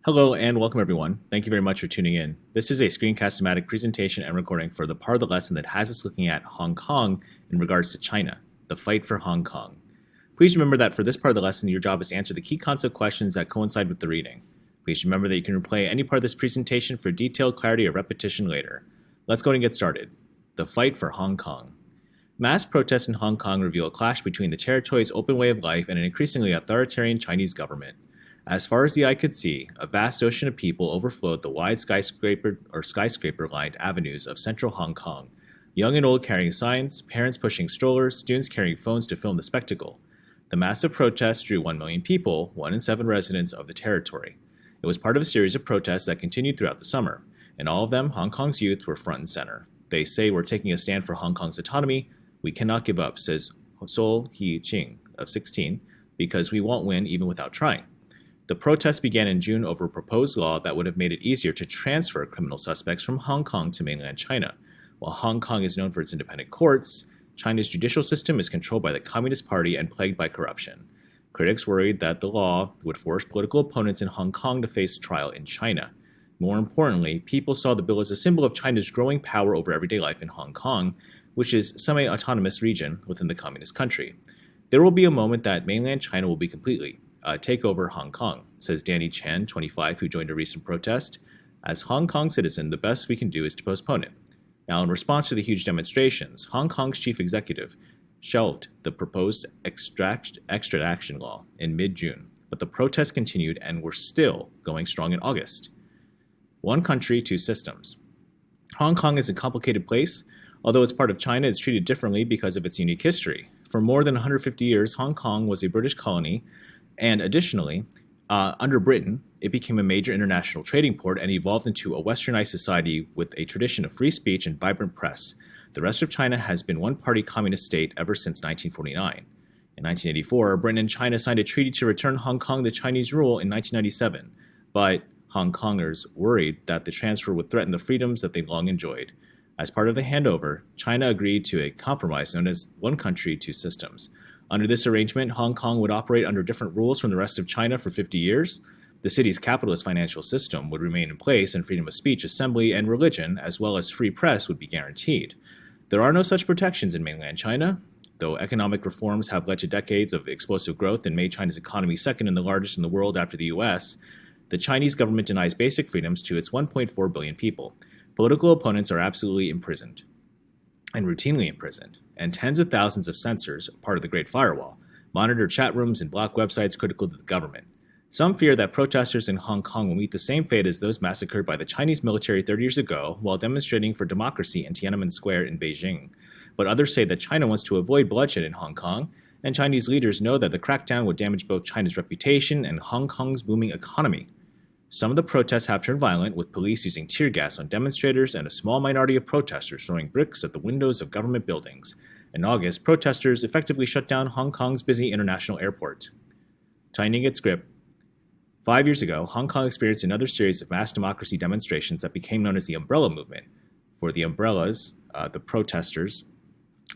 Hello and welcome everyone. Thank you very much for tuning in. This is a screencast-o-matic presentation and recording for the part of the lesson that has us looking at Hong Kong in regards to China, the fight for Hong Kong. Please remember that for this part of the lesson, your job is to answer the key concept questions that coincide with the reading. Please remember that you can replay any part of this presentation for detailed clarity or repetition later. Let's go and get started. The fight for Hong Kong. Mass protests in Hong Kong reveal a clash between the territory's open way of life and an increasingly authoritarian Chinese government. As far as the eye could see, a vast ocean of people overflowed the wide skyscraper-lined avenues of central Hong Kong, young and old carrying signs, parents pushing strollers, students carrying phones to film the spectacle. The massive protests drew 1 million people, 1 in 7 residents of the territory. It was part of a series of protests that continued throughout the summer. In all of them, Hong Kong's youth were front and center. They say we're taking a stand for Hong Kong's autonomy. We cannot give up, says So Hee-ching of 16, because we won't win even without trying. The protests began in June over a proposed law that would have made it easier to transfer criminal suspects from Hong Kong to mainland China. While Hong Kong is known for its independent courts, China's judicial system is controlled by the Communist Party and plagued by corruption. Critics worried that the law would force political opponents in Hong Kong to face trial in China. More importantly, people saw the bill as a symbol of China's growing power over everyday life in Hong Kong, which is a semi-autonomous region within the communist country. There will be a moment that mainland China will be completely take over Hong Kong, says Danny Chan, 25, who joined a recent protest. As Hong Kong citizen, the best we can do is to postpone it. Now, in response to the huge demonstrations, Hong Kong's chief executive shelved the proposed extradition law in mid-June, but the protests continued and were still going strong in August. One country, two systems. Hong Kong is a complicated place. Although it's part of China, it's treated differently because of its unique history. For more than 150 years, Hong Kong was a British colony, and additionally, under Britain, it became a major international trading port and evolved into a westernized society with a tradition of free speech and vibrant press. The rest of China has been one-party communist state ever since 1949. In 1984, Britain and China signed a treaty to return Hong Kong to Chinese rule in 1997, but Hong Kongers worried that the transfer would threaten the freedoms that they'd long enjoyed. As part of the handover, China agreed to a compromise known as one country, two systems. Under this arrangement, Hong Kong would operate under different rules from the rest of China for 50 years. The city's capitalist financial system would remain in place, and freedom of speech, assembly, and religion, as well as free press, would be guaranteed. There are no such protections in mainland China. Though economic reforms have led to decades of explosive growth and made China's economy second and the largest in the world after the US, the Chinese government denies basic freedoms to its 1.4 billion people. Political opponents are absolutely imprisoned, and routinely imprisoned, and tens of thousands of censors, part of the Great Firewall, monitor chat rooms and block websites critical to the government. Some fear that protesters in Hong Kong will meet the same fate as those massacred by the Chinese military 30 years ago while demonstrating for democracy in Tiananmen Square in Beijing. But others say that China wants to avoid bloodshed in Hong Kong, and Chinese leaders know that the crackdown would damage both China's reputation and Hong Kong's booming economy. Some of the protests have turned violent, with police using tear gas on demonstrators and a small minority of protesters throwing bricks at the windows of government buildings. In August, protesters effectively shut down Hong Kong's busy international airport. Tightening its grip. 5 years ago, Hong Kong experienced another series of mass democracy demonstrations that became known as the Umbrella Movement. For the umbrellas, the protesters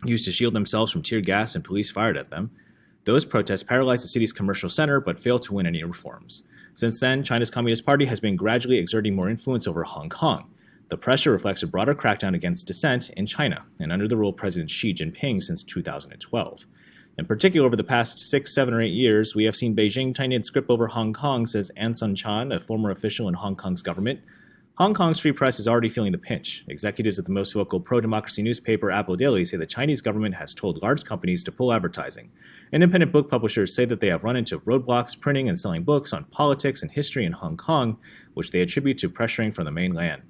used to shield themselves from tear gas and police fired at them. Those protests paralyzed the city's commercial center but failed to win any reforms. Since then, China's Communist Party has been gradually exerting more influence over Hong Kong. The pressure reflects a broader crackdown against dissent in China and under the rule of President Xi Jinping since 2012. In particular, over the past 6, 7, or 8 years, we have seen Beijing tighten its grip over Hong Kong, says An Sun Chan, a former official in Hong Kong's government. Hong Kong's free press is already feeling the pinch. Executives at the most vocal pro-democracy newspaper Apple Daily say the Chinese government has told large companies to pull advertising. Independent book publishers say that they have run into roadblocks printing and selling books on politics and history in Hong Kong, which they attribute to pressuring from the mainland.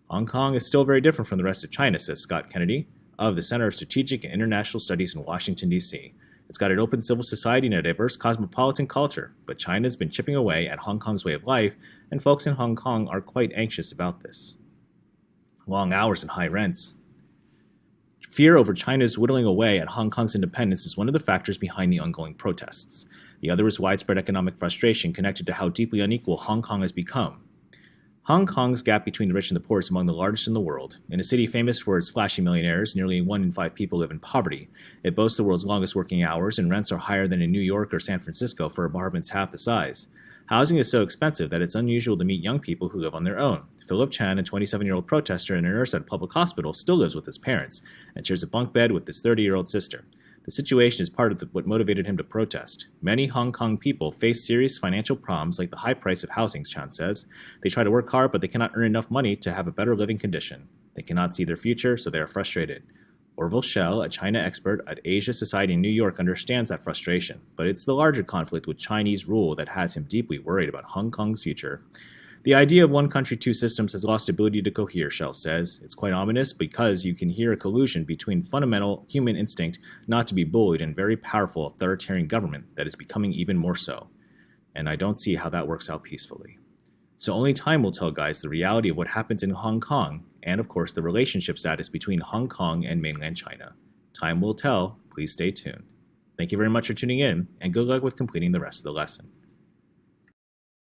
Hong Kong is still very different from the rest of China, says Scott Kennedy, of the Center of Strategic and International Studies in Washington, D.C. It's got an open civil society and a diverse cosmopolitan culture, but China's been chipping away at Hong Kong's way of life, and folks in Hong Kong are quite anxious about this. Long hours and high rents. Fear over China's whittling away at Hong Kong's independence is one of the factors behind the ongoing protests. The other is widespread economic frustration connected to how deeply unequal Hong Kong has become. Hong Kong's gap between the rich and the poor is among the largest in the world. In a city famous for its flashy millionaires, nearly 1 in 5 people live in poverty. It boasts the world's longest working hours, and rents are higher than in New York or San Francisco for apartments half the size. Housing is so expensive that it's unusual to meet young people who live on their own. Philip Chan, a 27-year-old protester and a nurse at a public hospital, still lives with his parents and shares a bunk bed with his 30-year-old sister. The situation is part of what motivated him to protest. Many Hong Kong people face serious financial problems like the high price of housing, Chan says. They try to work hard, but they cannot earn enough money to have a better living condition. They cannot see their future, so they are frustrated. Orville Schell, a China expert at Asia Society in New York, understands that frustration, but it's the larger conflict with Chinese rule that has him deeply worried about Hong Kong's future. The idea of one country, two systems has lost ability to cohere, Schell says. It's quite ominous because you can hear a collusion between fundamental human instinct not to be bullied and very powerful authoritarian government that is becoming even more so. And I don't see how that works out peacefully. So only time will tell, guys, the reality of what happens in Hong Kong and, of course, the relationship status between Hong Kong and mainland China. Time will tell. Please stay tuned. Thank you very much for tuning in, and good luck with completing the rest of the lesson.